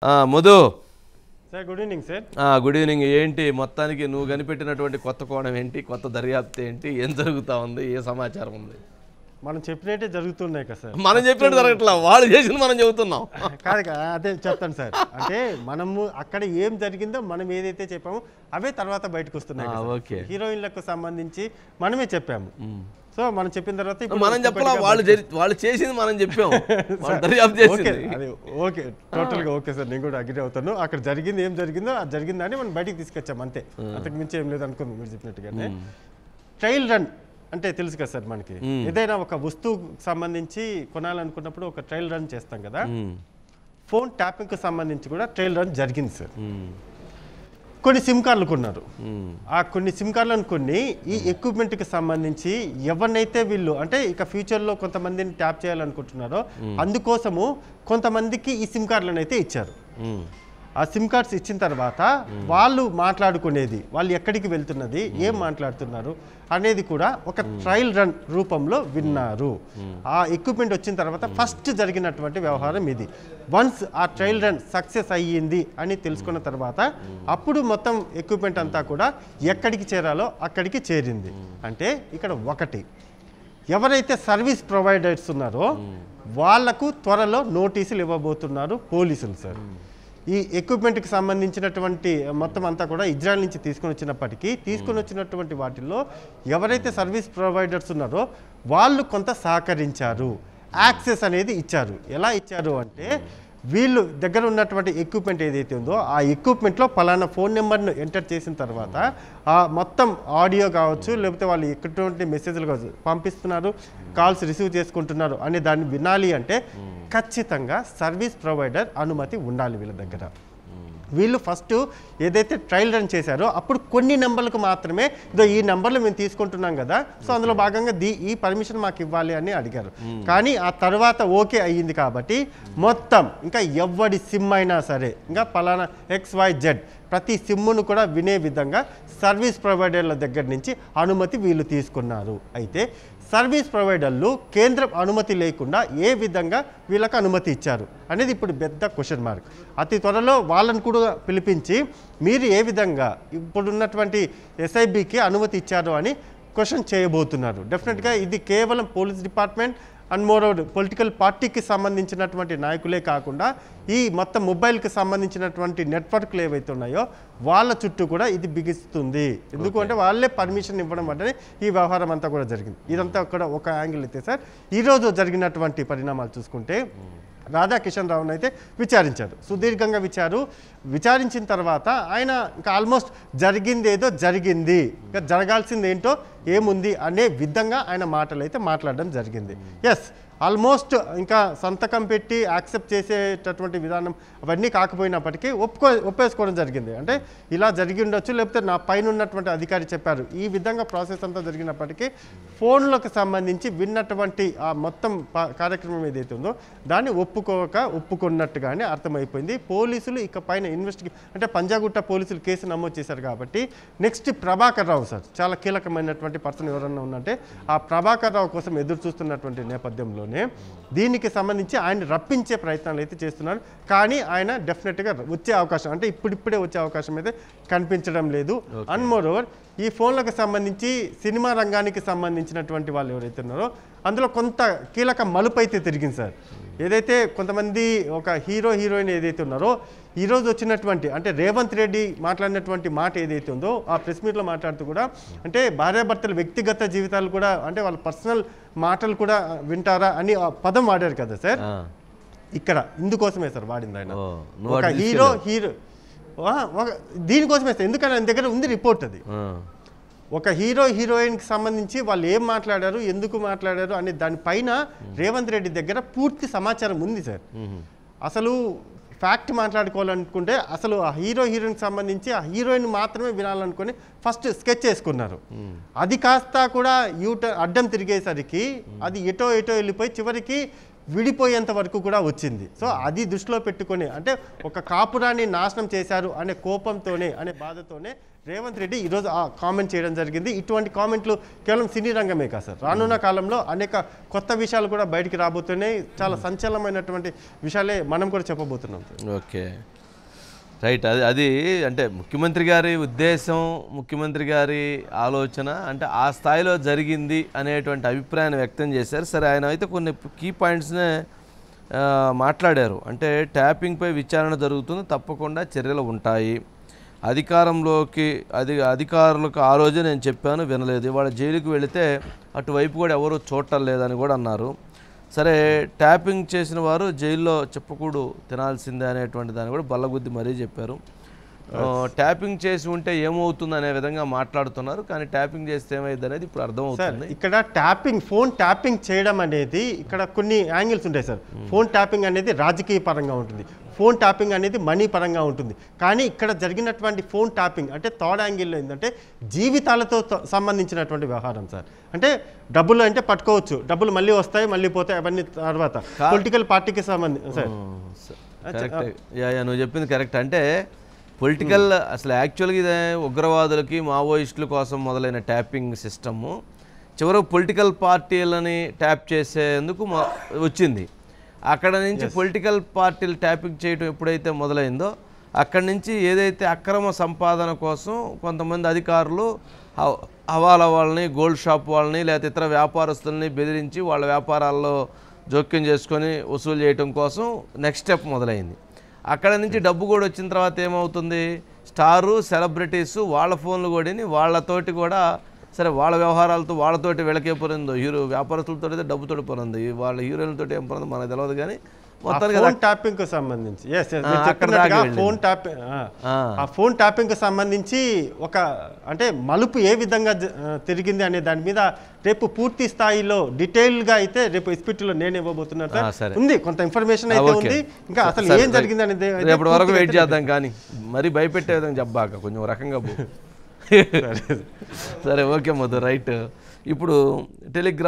Madhu sir good evening sir. Good evening. ఏంటి మొత్తానికి నువ్వు కనిపెట్టినటువంటి కొత్త కోణం ఏంటి, కొత్త దర్యాప్తు ఏంటి, ఏం జరుగుతూ ఉంది, ఏ సమాచారం ఉంది? మనం చెప్పినట్టే జరుగుతున్నాయి కదా సార్. మనం చెప్పినట్టు జరగట్లా, వాళ్ళు చేసింది మనం చెబుతున్నాం. కాదు అదే చెప్తాను సార్. అంటే మనము అక్కడ ఏం జరిగిందో మనం ఏదైతే చెప్పామో అవే తర్వాత బయటకు వస్తున్నాయి. ఓకే, హీరోయిన్లకు సంబంధించి మనమే చెప్పాము. సో మనం చెప్పిన తర్వాత మనం చెప్పలా, వాళ్ళు చేసింది మనం చెప్పాము. ఓకే, టోటల్ గా ఓకే సార్, నేను కూడా అగ్రీ అవుతాను. అక్కడ జరిగింది ఏం జరిగిందో అది జరిగిందని మనం బయటికి తీసుకొచ్చాం అంతే, అంతకు మించి ఏం లేదు అనుకుంది మీరు చెప్పినట్టుగానే. ట్రయల్ రన్ అంటే తెలుసు కదా సార్, మనకి ఏదైనా ఒక వస్తువు సంబంధించి కొనాలనుకున్నప్పుడు ఒక ట్రయల్ రన్ చేస్తాం కదా. ఫోన్ ట్యాపింగ్ కు సంబంధించి కూడా ట్రయల్ రన్ జరిగింది సార్. కొన్ని సిమ్ కార్డులు కొన్నారు. ఆ కొన్ని సిమ్ కార్డులను కొన్ని ఈ ఎక్విప్మెంట్కి సంబంధించి ఎవరినైతే వీళ్ళు అంటే ఇక ఫ్యూచర్లో కొంతమందిని ట్యాప్ చేయాలనుకుంటున్నారో అందుకోసము కొంతమందికి ఈ సిమ్ కార్డులను అయితే ఇచ్చారు. ఆ సిమ్ కార్డ్స్ ఇచ్చిన తర్వాత వాళ్ళు మాట్లాడుకునేది, వాళ్ళు ఎక్కడికి వెళ్తున్నది, ఏం మాట్లాడుతున్నారు అనేది కూడా ఒక ట్రయల్ రన్ రూపంలో విన్నారు. ఆ ఎక్విప్మెంట్ వచ్చిన తర్వాత ఫస్ట్ జరిగినటువంటి వ్యవహారం ఇది. వన్స్ ఆ ట్రయల్ రన్ సక్సెస్ అయ్యింది అని తెలుసుకున్న తర్వాత అప్పుడు మొత్తం ఎక్విప్మెంట్ అంతా కూడా ఎక్కడికి చేరాలో అక్కడికి చేరింది. అంటే ఇక్కడ ఒకటి, ఎవరైతే సర్వీస్ ప్రొవైడర్స్ ఉన్నారో వాళ్లకు త్వరలో నోటీసులు ఇవ్వబోతున్నారు పోలీసులు సార్. ఈ ఎక్విప్మెంట్కి సంబంధించినటువంటి మొత్తం అంతా కూడా ఇజ్రాయెల్ నుంచి తీసుకొని వచ్చినటువంటి వాటిల్లో ఎవరైతే సర్వీస్ ప్రొవైడర్స్ ఉన్నారో వాళ్ళు కొంత సహకరించారు, యాక్సెస్ అనేది ఇచ్చారు. ఎలా ఇచ్చారు అంటే వీళ్ళు దగ్గర ఉన్నటువంటి ఎక్విప్మెంట్ ఏదైతే ఉందో ఆ ఎక్విప్మెంట్లో పలానా ఫోన్ నెంబర్ను ఎంటర్ చేసిన తర్వాత ఆ మొత్తం ఆడియో కావచ్చు, లేకపోతే వాళ్ళు ఎటువంటి మెసేజ్లు కావచ్చు పంపిస్తున్నారు, కాల్స్ రిసీవ్ చేసుకుంటున్నారు అనే దాన్ని వినాలి అంటే ఖచ్చితంగా సర్వీస్ ప్రొవైడర్ అనుమతి ఉండాలి వీళ్ళ దగ్గర. వీళ్ళు ఫస్ట్ ఏదైతే ట్రయల్ రన్ చేశారో అప్పుడు కొన్ని నెంబర్లకు మాత్రమే ఈ నెంబర్లు మేము తీసుకుంటున్నాం కదా, సో అందులో భాగంగా ఈ పర్మిషన్ మాకు ఇవ్వాలి అని అడిగారు. కానీ ఆ తర్వాత ఓకే అయ్యింది కాబట్టి మొత్తం ఇంకా ఎవడి సిమ్ అయినా సరే ఇంకా పలానా XYZ ప్రతి సిమ్మును కూడా వినే విధంగా సర్వీస్ ప్రొవైడర్ల దగ్గర నుంచి అనుమతి వీళ్ళు తీసుకున్నారు. అయితే సర్వీస్ ప్రొవైడర్లు కేంద్రం అనుమతి లేకుండా ఏ విధంగా వీళ్ళకి అనుమతి ఇచ్చారు అనేది ఇప్పుడు పెద్ద క్వశ్చన్ మార్క్. అతి త్వరలో వాళ్ళని కూడా పిలిపించి మీరు ఏ విధంగా ఇప్పుడున్నటువంటి SIBకి అనుమతి ఇచ్చారు అని క్వశ్చన్ చేయబోతున్నారు. డెఫినెట్గా ఇది కేవలం police department and moreover political పార్టీకి సంబంధించినటువంటి నాయకులే కాకుండా ఈ మొత్తం మొబైల్కి సంబంధించినటువంటి నెట్వర్క్లు ఏవైతే ఉన్నాయో వాళ్ళ చుట్టూ కూడా ఇది బిగిస్తుంది. ఎందుకు అంటే వాళ్ళే పర్మిషన్ ఇవ్వడం అంటే ఈ వ్యవహారం అంతా కూడా జరిగింది. ఇదంతా కూడా ఒక యాంగిల్ అయితే సార్, ఈరోజు జరిగినటువంటి పరిణామాలు చూసుకుంటే రాధాకిషన్ రావును అయితే విచారించారు, సుదీర్ఘంగా విచారించిన తర్వాత ఆయన ఇంకా ఆల్మోస్ట్ జరిగింది ఏదో జరిగింది, ఇంకా జరగాల్సింది ఏంటో ఏముంది అనే విధంగా ఆయన మాటలు అయితే మాట్లాడడం జరిగింది. ఎస్, ఆల్మోస్ట్ ఇంకా సంతకం పెట్టి యాక్సెప్ట్ చేసేటటువంటి విధానం అవన్నీ కాకపోయినప్పటికీ ఒప్పేసుకోవడం జరిగింది. అంటే ఇలా జరిగి ఉండొచ్చు, లేకపోతే నా పైన ఉన్నటువంటి అధికారి చెప్పారు, ఈ విధంగా ప్రాసెస్ అంతా జరిగినప్పటికీ ఫోన్లకు సంబంధించి విన్నటువంటి ఆ మొత్తం కార్యక్రమం ఏదైతే ఉందో దాన్ని ఒప్పుకున్నట్టుగానే అర్థమైపోయింది. పోలీసులు ఇక పైన అంటే పంజాగుట్ట పోలీసులు కేసు నమోదు చేశారు కాబట్టి నెక్స్ట్ ప్రభాకర్ రావు సార్, చాలా కీలకమైనటువంటి పర్సన్ ఎవరన్నా ఉన్నంటే ఆ ప్రభాకర్ రావు కోసం ఎదురు చూస్తున్నటువంటి నేపథ్యంలో దీనికి సంబంధించి ఆయన రప్పించే ప్రయత్నాలు అయితే చేస్తున్నారు. కానీ ఆయన డెఫినెట్గా వచ్చే అవకాశం అంటే ఇప్పుడిప్పుడే వచ్చే అవకాశం అయితే కనిపించడం లేదు. అండ్ మోర్ ఓవర్ ఈ ఫోన్లకు సంబంధించి సినిమా రంగానికి సంబంధించినటువంటి వాళ్ళు ఎవరైతే ఉన్నారో అందులో కొంత కీలక మలుపు అయితే తిరిగింది సార్. ఏదైతే కొంతమంది ఒక హీరోయిన్ ఏదైతే ఉన్నారో ఈరోజు వచ్చినటువంటి అంటే రేవంత్ రెడ్డి మాట్లాడినటువంటి మాట ఏదైతే ఉందో ఆ ప్రెస్ మీట్లో మాట్లాడుతూ కూడా అంటే భార్యాభర్తల వ్యక్తిగత జీవితాలు కూడా అంటే వాళ్ళ పర్సనల్ మాటలు కూడా వింటారా అని పదం వాడారు కదా సార్. ఇక్కడ ఇందుకోసమే సార్ వాడింది ఆయన, ఒక హీరో దీనికోసమే సార్. ఎందుకంటే ఆయన దగ్గర ఉంది రిపోర్ట్, అది ఒక హీరోయిన్కి సంబంధించి వాళ్ళు ఏం మాట్లాడారు, ఎందుకు మాట్లాడారు అనే దానిపైన రేవంత్ రెడ్డి దగ్గర పూర్తి సమాచారం ఉంది సార్. అసలు ఫ్యాక్ట్ మాట్లాడుకోవాలనుకుంటే అసలు ఆ హీరోయిన్కి సంబంధించి ఆ హీరోయిన్ మాత్రమే వినాలనుకుని ఫస్ట్ స్కెచ్ చేసుకున్నారు. అది కాస్త కూడా అడ్డం తిరిగేసరికి అది ఎటో వెళ్ళిపోయి చివరికి విడిపోయేంత వరకు కూడా వచ్చింది. సో అది దృష్టిలో పెట్టుకొని అంటే ఒక కాపురాన్ని నాశనం చేశారు అనే కోపంతోనే అనే బాధతోనే రేవంత్ రెడ్డి ఈరోజు ఆ కామెంట్ చేయడం జరిగింది. ఇటువంటి కామెంట్లు కేవలం సినీ రంగమే కాదు సార్, రానున్న కాలంలో అనేక కొత్త విషయాలు కూడా బయటికి రాబోతున్నాయి. చాలా సంచలనమైనటువంటి విషయాలే మనం కూడా చెప్పబోతున్నాం సార్. Okay, right. అది అంటే ముఖ్యమంత్రి గారి ఉద్దేశం, ముఖ్యమంత్రి గారి ఆలోచన అంటే ఆ స్థాయిలో జరిగింది అనేటువంటి అభిప్రాయాన్ని వ్యక్తం చేశారు. సరే, ఆయన అయితే కొన్ని కీ పాయింట్స్నే మాట్లాడారు. అంటే ట్యాపింగ్పై విచారణ జరుగుతుంది, తప్పకుండా చర్యలు ఉంటాయి. అధికారులకు ఆ రోజే నేను చెప్పాను, వినలేదు. ఇవాళ జైలుకి వెళితే అటువైపు కూడా ఎవరు చూడటం లేదని కూడా అన్నారు. సరే, ట్యాపింగ్ చేసిన వారు జైల్లో చెప్పకూడు తినాల్సిందే అనేటువంటి దాన్ని కూడా బల్లగుద్ది మరీ చెప్పారు. ట్యాపింగ్ చేసి ఉంటే ఏమవుతుంది అనే విధంగా మాట్లాడుతున్నారు. కానీ ట్యాపింగ్ చేస్తే ఏమైంది అనేది ఇప్పుడు అర్థమవుతుంది. ఇక్కడ ఫోన్ ట్యాపింగ్ చేయడం అనేది ఇక్కడ కొన్ని యాంగిల్స్ ఉంటాయి సార్. ఫోన్ ట్యాపింగ్ అనేది రాజకీయ పరంగా ఉంటుంది, ఫోన్ ట్యాపింగ్ అనేది మనీ పరంగా ఉంటుంది. కానీ ఇక్కడ జరిగినటువంటి ఫోన్ ట్యాపింగ్ అంటే థర్డ్ యాంగిల్లో ఏంటంటే జీవితాలతో సంబంధించినటువంటి వ్యవహారం సార్. అంటే డబ్బులు అంటే పట్టుకోవచ్చు, డబ్బులు మళ్ళీ వస్తాయి మళ్ళీ పోతాయి, అవన్నీ తర్వాత పొలిటికల్ పార్టీకి సంబంధించి సార్. నువ్వు చెప్పింది కరెక్ట్. అంటే పొలిటికల్ అసలు యాక్చువల్గా ఇదే ఉగ్రవాదులకి మావోయిస్టుల కోసం మొదలైన ట్యాపింగ్ సిస్టము చివరకు పొలిటికల్ పార్టీలని ట్యాప్ చేసేందుకు వచ్చింది. అక్కడ నుంచి పొలిటికల్ పార్టీలు ట్యాపింగ్ చేయడం ఎప్పుడైతే మొదలైందో అక్కడి నుంచి ఏదైతే అక్రమ సంపాదన కోసం కొంతమంది అధికారులు హవాలా వాళ్ళని, గోల్డ్ షాప్ వాళ్ళని, లేకపోతే ఇతర వ్యాపారస్తుల్ని బెదిరించి వాళ్ళ వ్యాపారాల్లో జోక్యం చేసుకొని వసూలు చేయడం కోసం నెక్స్ట్ స్టెప్ మొదలైంది. అక్కడ నుంచి డబ్బు కూడా వచ్చిన తర్వాత ఏమవుతుంది, స్టారు సెలబ్రిటీసు వాళ్ళ ఫోన్లు కొడిని వాళ్ళతోటి కూడా సరే వాళ్ళ వ్యవహారాలతో వాళ్ళతోటి వీళ్ళకే పనుందో, హీరో వ్యాపారస్తులతో అయితే డబ్బుతోటి పనుంది, వాళ్ళ హీరోయిన్తో ఏం పనుందో మనకు తెలియదు. కానీ మొత్తానికి ట్యాపింగ్ కు సంబంధించి ఫోన్ ట్యాపింగ్ కు సంబంధించి ఒక అంటే మలుపు ఏ విధంగా తిరిగింది అనే దాని మీద రేపు పూర్తి స్థాయిలో డీటెయిల్ గా అయితే రేపు ఎస్పీటీలో నేను ఇవ్వబోతున్నాను సార్. ఉంది కొంత ఇన్ఫర్మేషన్ అయితే ఉంది, ఇంకా అసలు ఏం జరిగింది అనేది రేపటి వరకు వెయిట్ చేద్దాం. కానీ మరి భయపెట్టే విధంగా చెప్పాక కొంచెం రకంగా సరే, ఓకే మధు, రైట్. ఇప్పుడు టెలిగ్రామ్